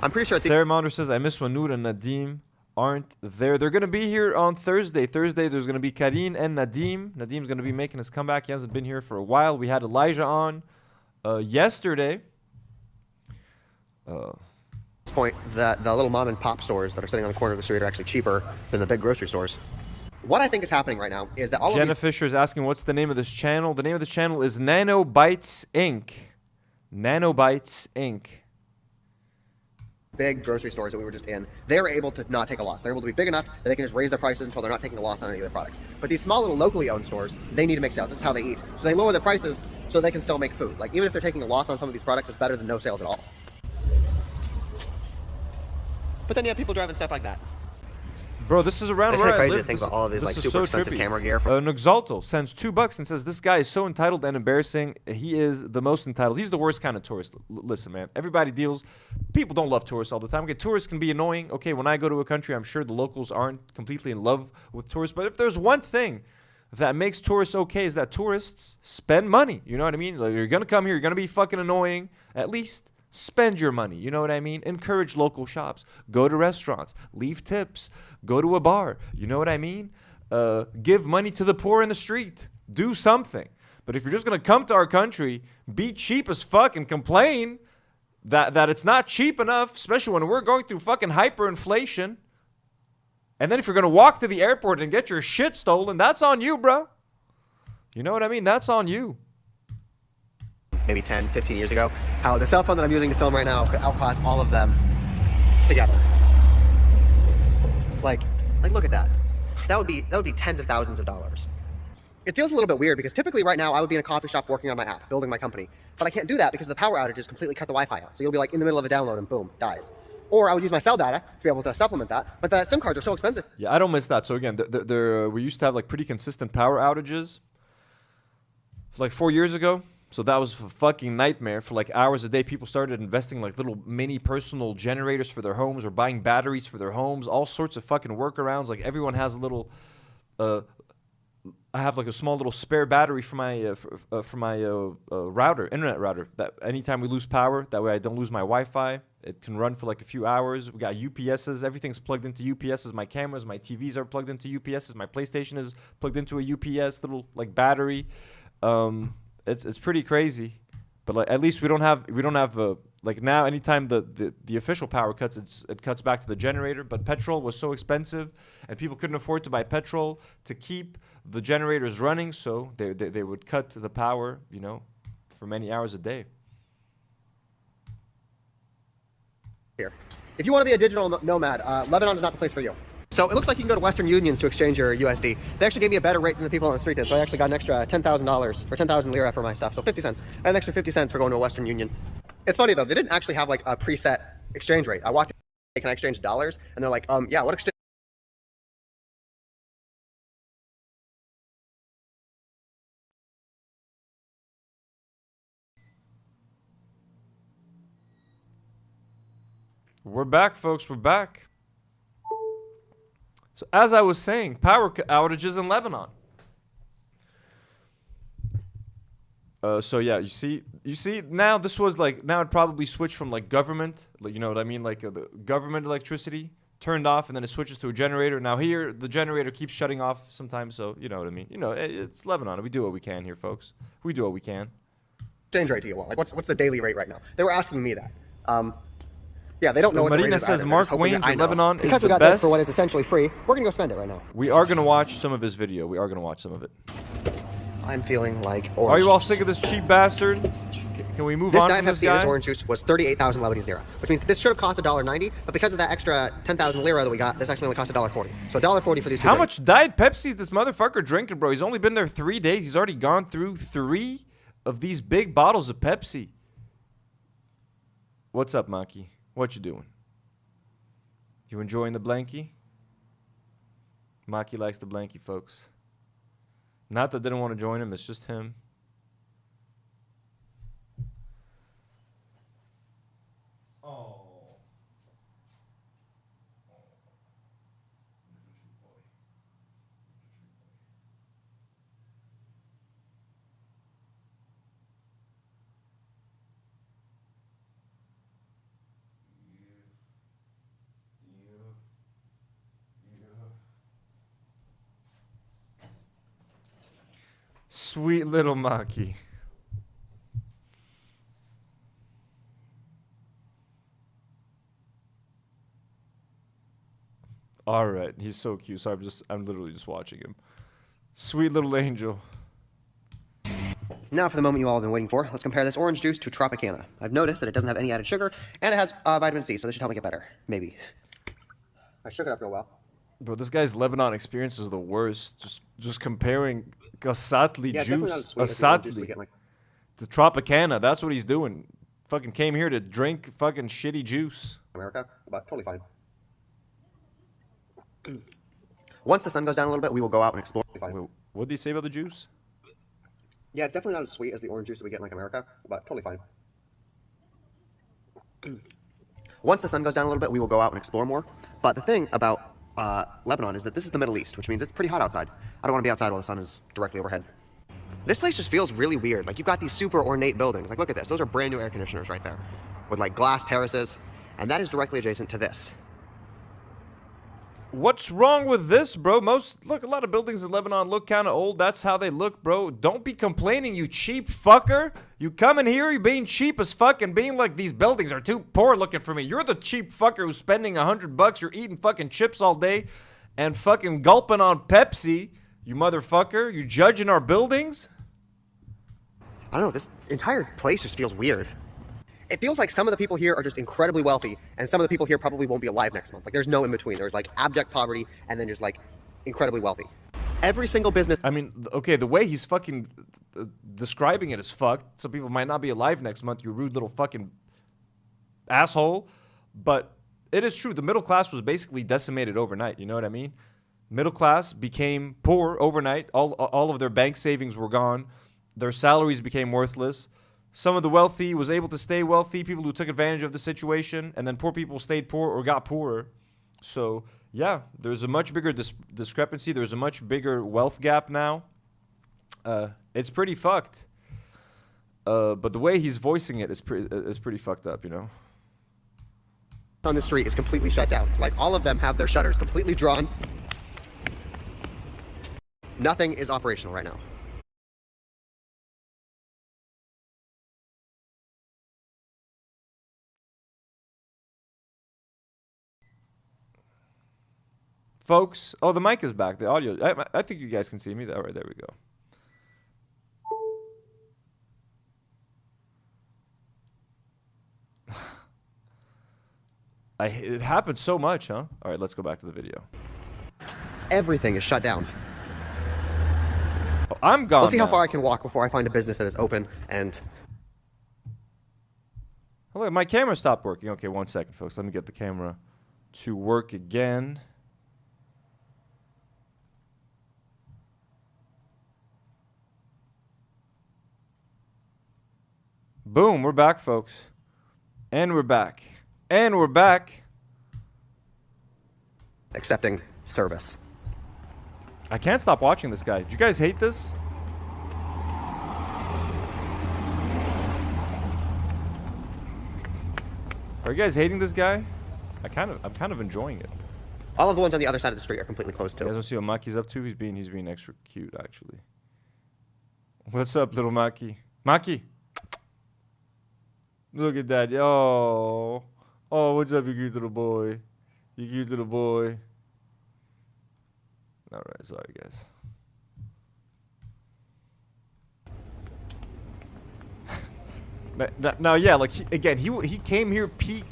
I'm pretty sure... Sarah Maunder says, I miss when Noor and Nadim aren't there. They're going to be here on Thursday. Thursday, there's going to be Karine and Nadim. Nadim's going to be making his comeback. He hasn't been here for a while. We had Elijah on yesterday. This point, that the little mom and pop stores that are sitting on the corner of the street are actually cheaper than the big grocery stores. What I think is happening right now is that all Jenna of these... Fisher is asking, what's the name of this channel? The name of this channel is Nanobites Inc. Nanobites Inc. big grocery stores that we were just in, they're able to not take a loss. They're able to be big enough that they can just raise their prices until they're not taking a loss on any of their products. But these small little locally owned stores, they need to make sales. This is how they eat. So they lower their prices so they can still make food. Like, even if they're taking a loss on some of these products, it's better than no sales at all. But then you have people driving stuff like that. Bro, this is around It's where kind of I crazy live. to think This- about all of this like is super so expensive trippy. camera gear. Nuxalto sends $2 and says, this guy is so entitled and embarrassing. He is the most entitled. He's the worst kind of tourist. Listen, man, everybody deals. People don't love tourists all the time. Okay, tourists can be annoying. Okay, when I go to a country, I'm sure the locals aren't completely in love with tourists. But if there's one thing that makes tourists okay is that tourists spend money. You know what I mean? Like, you're going to come here. You're going to be fucking annoying. At least spend your money. You know what I mean? Encourage local shops. Go to restaurants. Leave tips. Go to a bar. You know what I mean? Give money to the poor in the street. Do something. But if you're just going to come to our country, be cheap as fuck and complain that it's not cheap enough, especially when we're going through fucking hyperinflation. And then if you're going to walk to the airport and get your shit stolen, that's on you, bro. You know what I mean? That's on you. Maybe 10, 15 years ago, how the cell phone that I'm using to film right now could outcost all of them together. Like look at that. That would be tens of thousands of dollars. It feels a little bit weird because typically right now I would be in a coffee shop working on my app, building my company. But I can't do that because the power outages completely cut the Wi-Fi out. So you'll be like in the middle of a download and boom, dies. Or I would use my cell data to be able to supplement that, but the SIM cards are so expensive. Yeah, I don't miss that. So again, we used to have like pretty consistent power outages. Like 4 years ago. So that was a fucking nightmare. For like hours a day, people started investing like little mini personal generators for their homes or buying batteries for their homes. All sorts of fucking workarounds. Like everyone has a little. I have like a small little spare battery for my router, internet router. That anytime we lose power, that way I don't lose my Wi-Fi. It can run for like a few hours. We got UPSs. Everything's plugged into UPSs. My cameras, my TVs are plugged into UPSs. My PlayStation is plugged into a UPS little like battery. It's pretty crazy, but like at least we don't have like now anytime the official power cuts, it cuts back to the generator. But petrol was so expensive and people couldn't afford to buy petrol to keep the generators running, so they would cut the power, you know, for many hours a day. Here, if you want to be a digital nomad, Lebanon is not the place for you. So it looks like you can go to Western Unions to exchange your USD. They actually gave me a better rate than the people on the street did. So I actually got an extra $10,000 for 10,000 lira for my stuff. So 50 cents. And an extra 50 cents for going to a Western Union. It's funny though, they didn't actually have like a preset exchange rate. I walked in, can I exchange dollars? And they're like, yeah, what exchange? We're back, folks. We're back. So as I was saying, power outages in Lebanon. So yeah, you see now this was like, now it probably switched from like government, like, you know what I mean? Like the government electricity turned off and then it switches to a generator. Now here, the generator keeps shutting off sometimes. So you know what I mean? You know, it's Lebanon. We do what we can here, folks. We do what we can. Exchange rate do you want? Like what's the daily rate right now? They were asking me that. Yeah, they don't know what the rate Marina is says either. Mark They're just hoping Wayne's that I in know. Lebanon Because is we the got this best. for what is essentially free, we're gonna go spend it right now. We are gonna watch some of his video. We are gonna watch some of it. I'm feeling like orange. Are you all juice. sick of this cheap bastard? Can we move This on Diet from this Pepsi and this guy? orange juice was 38,000 Lebanese lira, which means this should have cost $1.90, but because of that extra 10,000 lira that we got, this actually only cost $1.40. So $1.40 for these two. How drinks. much Diet Pepsi is this motherfucker drinking, bro? He's only been there 3 days. He's already gone through 3 of these big bottles of Pepsi. What's up, Maki? What you doing? You enjoying the blankie? Maki likes the blankie, folks. Not that they don't want to join him, it's just him. Oh. Sweet little Maki. All right, he's so cute. So I'm literally just watching him. Sweet little angel. Now for the moment you all have been waiting for. Let's compare this orange juice to Tropicana. I've noticed that it doesn't have any added sugar, and it has vitamin C, so this should help make it better. Maybe. I shook it up real well. Bro, this guy's Lebanon experience is the worst. Just comparing Gasatli Yeah, it's definitely not as juice, sweet as the orange juice we Asatli, get, like. to Tropicana. That's what he's doing. Fucking came here to drink fucking shitty juice. America, but totally fine. Once the sun goes down a little bit, we will go out and explore. Fine. Wait, what did he say about the juice? Yeah, it's definitely not as sweet as the orange juice that we get in like America, but totally fine. Once the sun goes down a little bit, we will go out and explore more. But the thing about Lebanon is that this is the Middle East, which means it's pretty hot outside. I don't want to be outside while the sun is directly overhead. This place just feels really weird. Like, you've got these super ornate buildings. Like, look at this. Those are brand new air conditioners right there with like glass terraces, and that is directly adjacent to this. What's wrong with this, bro? Look, a lot of buildings in Lebanon look kind of old. That's how they look, bro. Don't be complaining, you cheap fucker. You coming here, you being cheap as fuck and being like, these buildings are too poor looking for me. You're the cheap fucker who's spending $100. You're eating fucking chips all day and fucking gulping on Pepsi. You motherfucker. You judging our buildings? I don't know, this entire place just feels weird. It feels like some of the people here are just incredibly wealthy, and some of the people here probably won't be alive next month. Like, there's no in between. There's like abject poverty, and then just like incredibly wealthy. Every single business. I mean, okay, the way he's fucking describing it is fucked. Some people might not be alive next month, you rude little fucking asshole. But it is true. The middle class was basically decimated overnight. You know what I mean? Middle class became poor overnight. All of their bank savings were gone. Their salaries became worthless. Some of the wealthy was able to stay wealthy, people who took advantage of the situation, and then poor people stayed poor or got poorer. So, yeah, there's a much bigger discrepancy. There's a much bigger wealth gap now. It's pretty fucked. But the way he's voicing it is pretty fucked up, you know? On the street is completely shut down. Like, all of them have their shutters completely drawn. Nothing is operational right now. Folks, oh, the mic is back. The audio, I think you guys can see me. All right, there we go. It happened so much, huh? All right, let's go back to the video. Everything is shut down. Oh, I'm gone. Let's see how now. far I can walk before I find a business that is open and... Oh, look, my camera stopped working. Okay, 1 second, folks. Let me get the camera to work again. Boom, we're back, folks. And we're back. And we're back. accepting service. I can't stop watching this guy. Do you guys hate this? Are you guys hating this guy? I'm kind of enjoying it. All of the ones on the other side of the street are completely closed You too. guys want to see what Maki's up to? He's being extra cute, actually. What's up, little Maki? Maki! Look at that. Oh. Oh, what's up, you cute little boy? You cute little boy. Alright, sorry, guys. Now, yeah, like, he came here peak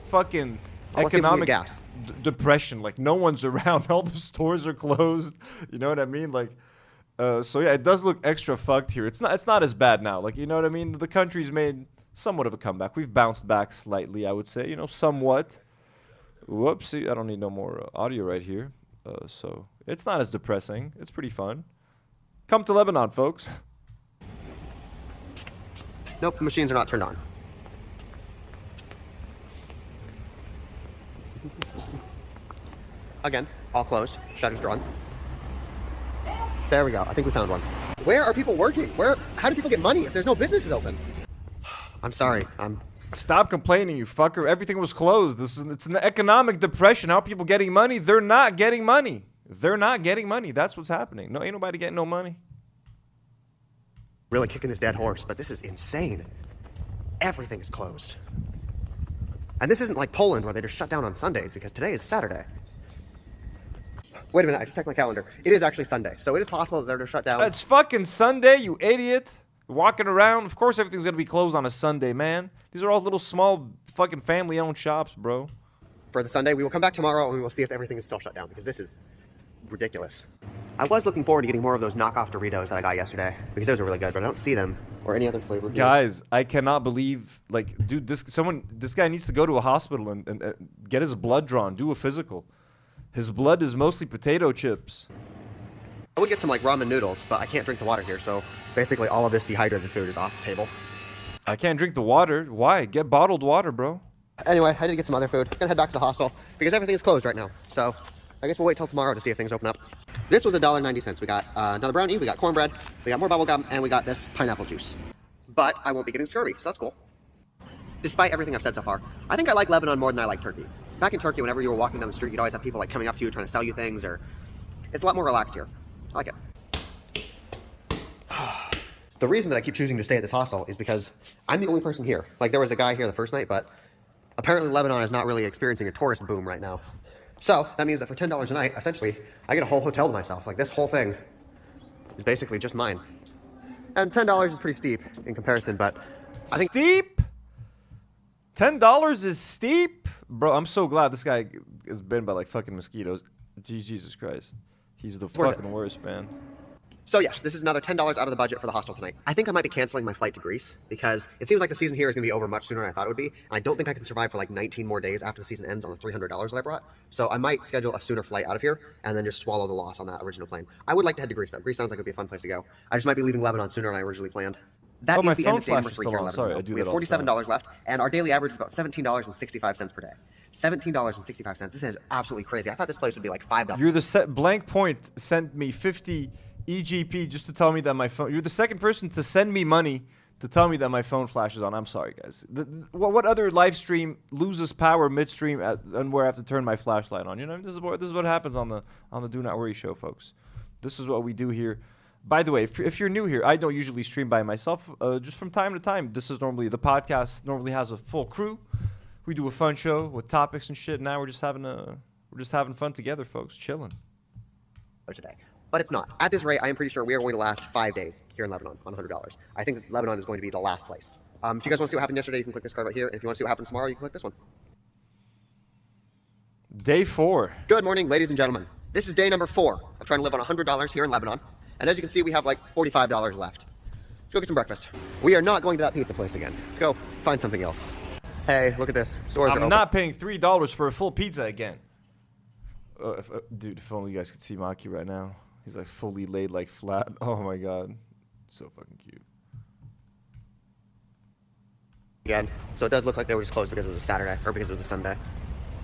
fucking economic gas. depression. Like, no one's around. All the stores are closed. You know what I mean? Like, so yeah, it does look extra fucked here. It's not as bad now. Like, you know what I mean? The country's made somewhat of a comeback. We've bounced back slightly, I would say, somewhat. Whoopsie, I don't need no more audio right here. So it's not as depressing. It's pretty fun. Come to Lebanon, folks. Nope, the machines are not turned on. Again, all closed, shutters drawn. There we go, I think we found one. Where are people working? How do people get money if there's no businesses open? I'm sorry, Stop complaining, you fucker. Everything was closed. It's an economic depression. How are people getting money? They're not getting money. They're not getting money. That's what's happening. No, ain't nobody getting no money. really kicking this dead horse, but this is insane. Everything is closed. And this isn't like Poland where they just shut down on Sundays because today is Saturday. Wait a minute, I just checked my calendar. It is actually Sunday, so it is possible that they're just shut down. It's fucking Sunday, you idiot. Walking around. Of course everything's going to be closed on a Sunday, man. These are all little small fucking family-owned shops, bro. For the Sunday, we will come back tomorrow and we will see if everything is still shut down because this is ridiculous. I was looking forward to getting more of those knockoff Doritos that I got yesterday because those are really good, but I don't see them or any other flavor here. Guys, I cannot believe, like, dude, this guy needs to go to a hospital and get his blood drawn, do a physical. His blood is mostly potato chips. I would get some like ramen noodles, but I can't drink the water here, so basically all of this dehydrated food is off the table. I can't drink the water. Why? Get bottled water, bro. Anyway, I did get some other food. Gonna head back to the hostel because everything is closed right now. So I guess we'll wait till tomorrow to see if things open up. This was $1.90. We got another brownie, we got cornbread, we got more bubble gum, and we got this pineapple juice. But I won't be getting scurvy, so that's cool. Despite everything I've said so far, I think I like Lebanon more than I like Turkey. Back in Turkey, whenever you were walking down the street, you'd always have people like coming up to you trying to sell you things, or it's a lot more relaxed here. I like it. The reason that I keep choosing to stay at this hostel is because I'm the only person here. Like, there was a guy here the first night, but apparently Lebanon is not really experiencing a tourist boom right now. So that means that for $10 a night, essentially, I get a whole hotel to myself. Like, this whole thing is basically just mine. And $10 is pretty steep in comparison, but I think... Steep? $10 is steep? Bro, I'm so glad this guy is bitten by, like, fucking mosquitoes. Jesus Christ. He's the fucking worst, man. So yes, this is another $10 out of the budget for the hostel tonight. I think I might be canceling my flight to Greece because it seems like the season here is going to be over much sooner than I thought it would be. And I don't think I can survive for like 19 more days after the season ends on the $300 that I brought. So I might schedule a sooner flight out of here and then just swallow the loss on that original plane. I would like to head to Greece though. Greece sounds like it would be a fun place to go. I just might be leaving Lebanon sooner than I originally planned. That is the end of day number 3 here in Lebanon. Sorry, I do we that have all the time. $47 left, and our daily average is about $17.65 per day. $17.65. This is absolutely crazy. I thought this place would be like $5. You're the blank point sent me 50 EGP just to tell me that my phone... You're the second person to send me money to tell me that my phone flashes on. I'm sorry, guys. What other live stream loses power midstream and where I have to turn my flashlight on? You know, this is what happens on the Do Not Worry show, folks. This is what we do here. By the way, if you're new here, I don't usually stream by myself. Just from time to time, this is normally... The podcast normally has a full crew. We do a fun show with topics and shit. Now we're just having fun together, folks, chilling. Today. But it's not. At this rate, I am pretty sure we are going to last 5 days here in Lebanon on $100. I think that Lebanon is going to be the last place. If you guys want to see what happened yesterday, you can click this card right here. And if you want to see what happens tomorrow, you can click this one. Day 4. Good morning, ladies and gentlemen. This is day number 4 of trying to live on $100 here in Lebanon. And as you can see, we have like $45 left. Let's go get some breakfast. We are not going to that pizza place again. Let's go find something else. Hey, look at this. Stores are open. I'm not paying $3 for a full pizza again. Dude, if only you guys could see Maki right now. He's like fully laid, like flat. Oh my god. So fucking cute. Again. So it does look like they were just closed because it was a Saturday or because it was a Sunday.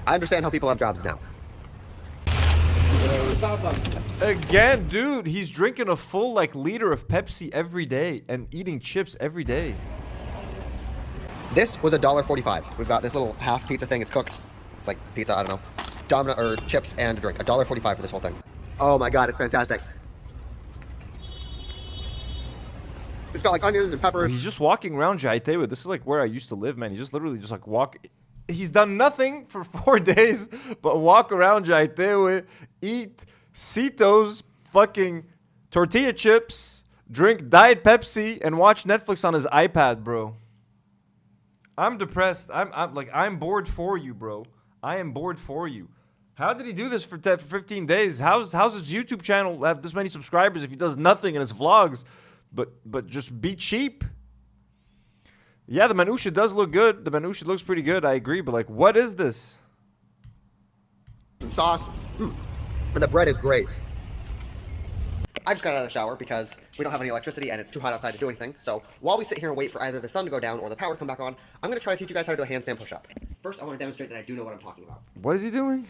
I understand how people have jobs now. Again, dude, he's drinking a full like liter of Pepsi every day and eating chips every day. This was $1.45. We've got this little half pizza thing. It's cooked. It's like pizza, I don't know. Domino or chips and a drink. $1.45 for this whole thing. Oh my god, it's fantastic. It's got like onions and pepper. He's just walking around Jaitewa. This is like where I used to live, man. He just literally just like walk. He's done nothing for 4 days but walk around Jaitewa, eat Citos, fucking tortilla chips, drink Diet Pepsi, and watch Netflix on his iPad, bro. I'm depressed. I'm bored for you, bro. I am bored for you. How did he do this for 15 days? How's his YouTube channel have this many subscribers if he does nothing in his vlogs but just be cheap? Yeah, the manusha does look good. The manusha looks pretty good. I agree. But like, what is this? And sauce. And the bread is great. I just got out of the shower because we don't have any electricity and it's too hot outside to do anything. So while we sit here and wait for either the sun to go down or the power to come back on, I'm going to try to teach you guys how to do a handstand push-up. First, I want to demonstrate that I do know what I'm talking about. What is he doing?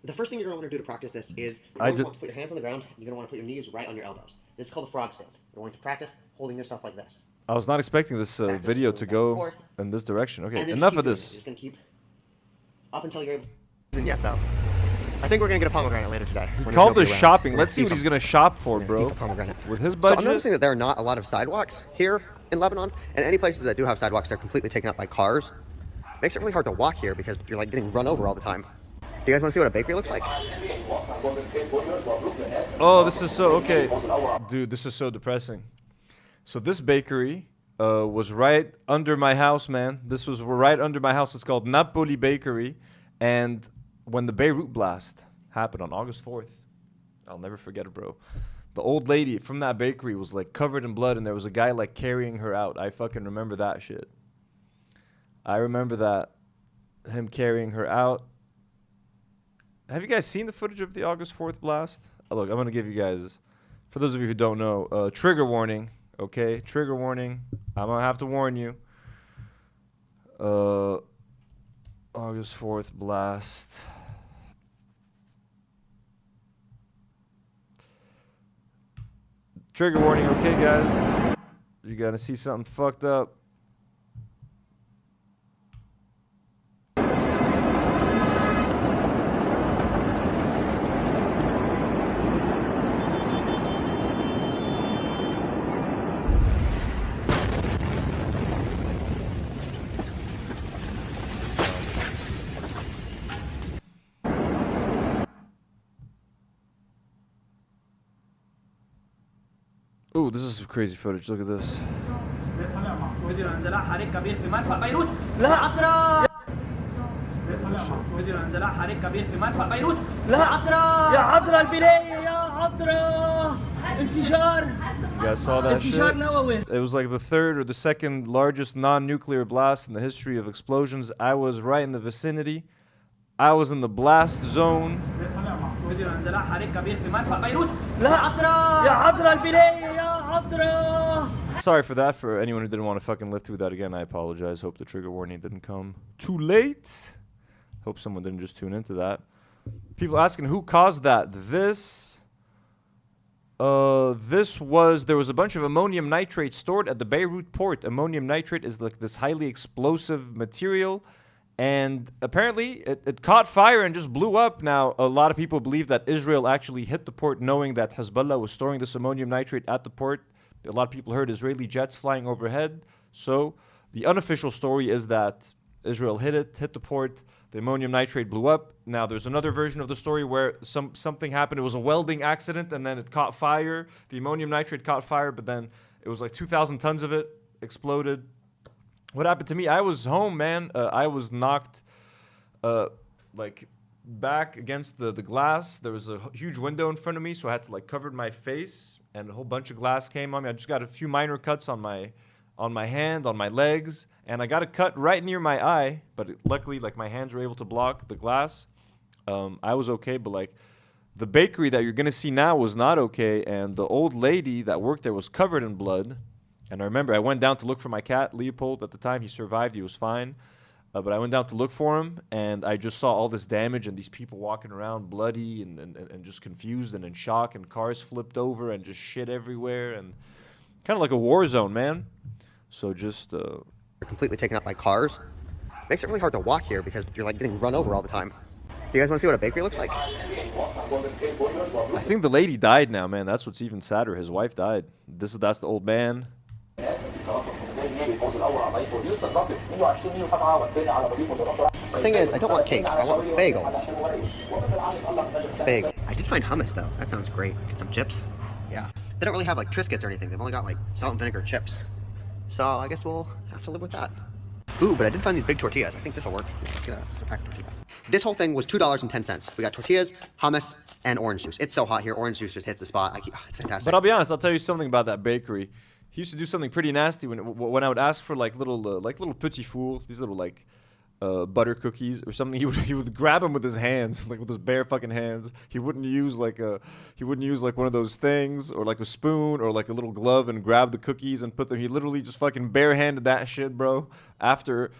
The first thing you're going to want to do to practice this is you're going to want to put your hands on the ground. You're going to want to put your knees right on your elbows. This is called a frog stand. You're going to practice holding yourself like this. I was not expecting this video to go in this direction. Okay, enough of this. You're just going to keep up until you're able. Isn't yet though. I think we're going to get a pomegranate later today. Call this shopping. Let's see what he's going to shop for, bro. With his budget. So I'm noticing that there are not a lot of sidewalks here in Lebanon, and any places that do have sidewalks, they're completely taken up by cars. Makes it really hard to walk here because you're like getting run over all the time. Do you guys want to see what a bakery looks like? Oh, this is so okay, dude. This is so depressing. So this bakery was right under my house, man. This was right under my house. It's called Napoli Bakery, and when the Beirut blast happened on August 4th, I'll never forget it, bro. The old lady from that bakery was like covered in blood, and there was a guy like carrying her out. I fucking remember that shit. I remember that, him carrying her out. Have you guys seen the footage of the August 4th blast? Oh, look, I'm going to give you guys, for those of you who don't know, trigger warning, okay? Trigger warning. I'm going to have to warn you. August 4th blast. Trigger warning, okay, guys? You're going to see something fucked up. Ooh, this is some crazy footage. Look at this. You guys saw that shit? It was like the third or the second largest non-nuclear blast in the history of explosions. I was right in the vicinity. I was in the blast zone. Sorry for that. For anyone who didn't want to fucking live through that again, I apologize. Hope the trigger warning didn't come too late. Hope someone didn't just tune into that. People asking who caused that. There was a bunch of ammonium nitrate stored at the Beirut port. Ammonium nitrate is like this highly explosive material. And apparently, it caught fire and just blew up. Now, a lot of people believe that Israel actually hit the port knowing that Hezbollah was storing this ammonium nitrate at the port. A lot of people heard Israeli jets flying overhead. So, the unofficial story is that Israel hit the port, the ammonium nitrate blew up. Now, there's another version of the story where something happened. It was a welding accident, and then it caught fire. The ammonium nitrate caught fire, but then it was like 2,000 tons of it exploded. What happened to me? I was home, man. I was knocked like back against the glass. There was a huge window in front of me, so I had to like cover my face, and a whole bunch of glass came on me. I just got a few minor cuts on my hand, on my legs, and I got a cut right near my eye, but luckily like my hands were able to block the glass. I was okay, but like the bakery that you're going to see now was not okay, and the old lady that worked there was covered in blood. And I remember I went down to look for my cat, Leopold. At the time, he survived. He was fine. But I went down to look for him, and I just saw all this damage and these people walking around bloody and just confused and in shock, and cars flipped over and just shit everywhere, and kind of like a war zone, man. So just... You're completely taken up by cars. Makes it really hard to walk here because you're like getting run over all the time. Do you guys want to see what a bakery looks like? I think the lady died now, man. That's what's even sadder. His wife died. That's the old man. The thing is, I don't want cake. I want bagels. I did find hummus, though. That sounds great. Get some chips. Yeah. They don't really have, like, Triscuits or anything. They've only got, like, salt and vinegar chips. So I guess we'll have to live with that. Ooh, but I did find these big tortillas. I think this will work. Let's get a pack of tortillas. This whole thing was $2.10. We got tortillas, hummus, and orange juice. It's so hot here. Orange juice just hits the spot. It's fantastic. But I'll be honest. I'll tell you something about that bakery. He used to do something pretty nasty when I would ask for like little petit fours, these little like butter cookies or something. He would grab them with his hands, like with his bare fucking hands. He wouldn't use like one of those things or like a spoon or like a little glove and grab the cookies and put them. He literally just fucking barehanded that shit, bro. After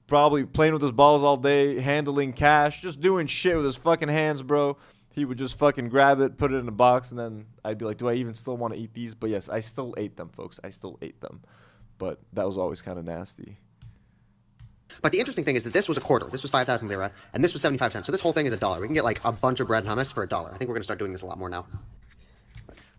probably playing with his balls all day, handling cash, just doing shit with his fucking hands, bro. He would just fucking grab it, put it in a box, and then I'd be like, do I even still want to eat these? But yes, I still ate them, folks. I still ate them. But that was always kind of nasty. But the interesting thing is that this was a quarter. This was 5,000 lira, and this was 75 cents. So this whole thing is $1. We can get like a bunch of bread and hummus for $1. I think we're going to start doing this a lot more now.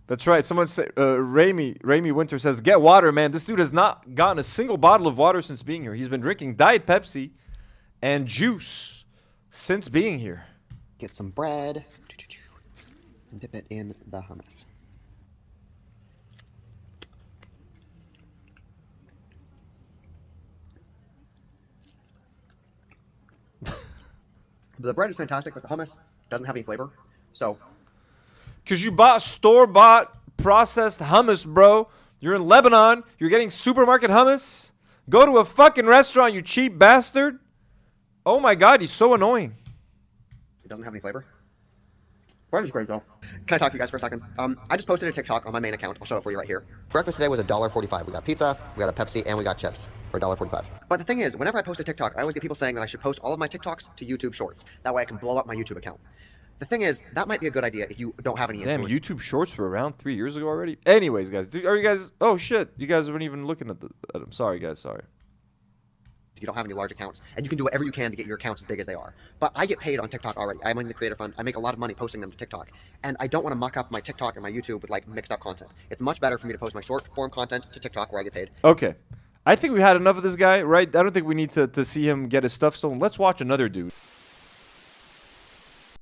That's right. Someone said, Raimi Winter says, get water, man. This dude has not gotten a single bottle of water since being here. He's been drinking Diet Pepsi and juice since being here. Get some bread and dip it in the hummus. The bread is fantastic, but the hummus doesn't have any flavor. So, because you bought store-bought processed hummus, bro. You're in Lebanon. You're getting supermarket hummus. Go to a fucking restaurant, you cheap bastard. Oh my God, he's so annoying. it doesn't have any flavor. Bread is great though. Can I talk to you guys for a second? I just posted a TikTok on my main account. I'll show it for you right here. Breakfast today was $1.45. We got pizza, we got a Pepsi, and we got chips for $1.45. But the thing is, whenever I post a TikTok, I always get people saying that I should post all of my TikToks to YouTube Shorts. That way I can blow up my YouTube account. The thing is, that might be a good idea if you don't have any Damn, influence. YouTube Shorts were around 3 years ago already? Anyways, guys, are you guys... Oh, shit. You guys weren't even looking at them. Sorry, guys. Sorry. You don't have any large accounts, and you can do whatever you can to get your accounts as big as they are. But I get paid on TikTok already. I'm in the creator fund. I make a lot of money posting them to TikTok, and I don't want to muck up my TikTok and my YouTube with like mixed up content. It's much better for me to post my short form content to TikTok where I get paid. Okay. I think we had enough of this guy, right? I don't think we need to see him get his stuff stolen. Let's watch another dude.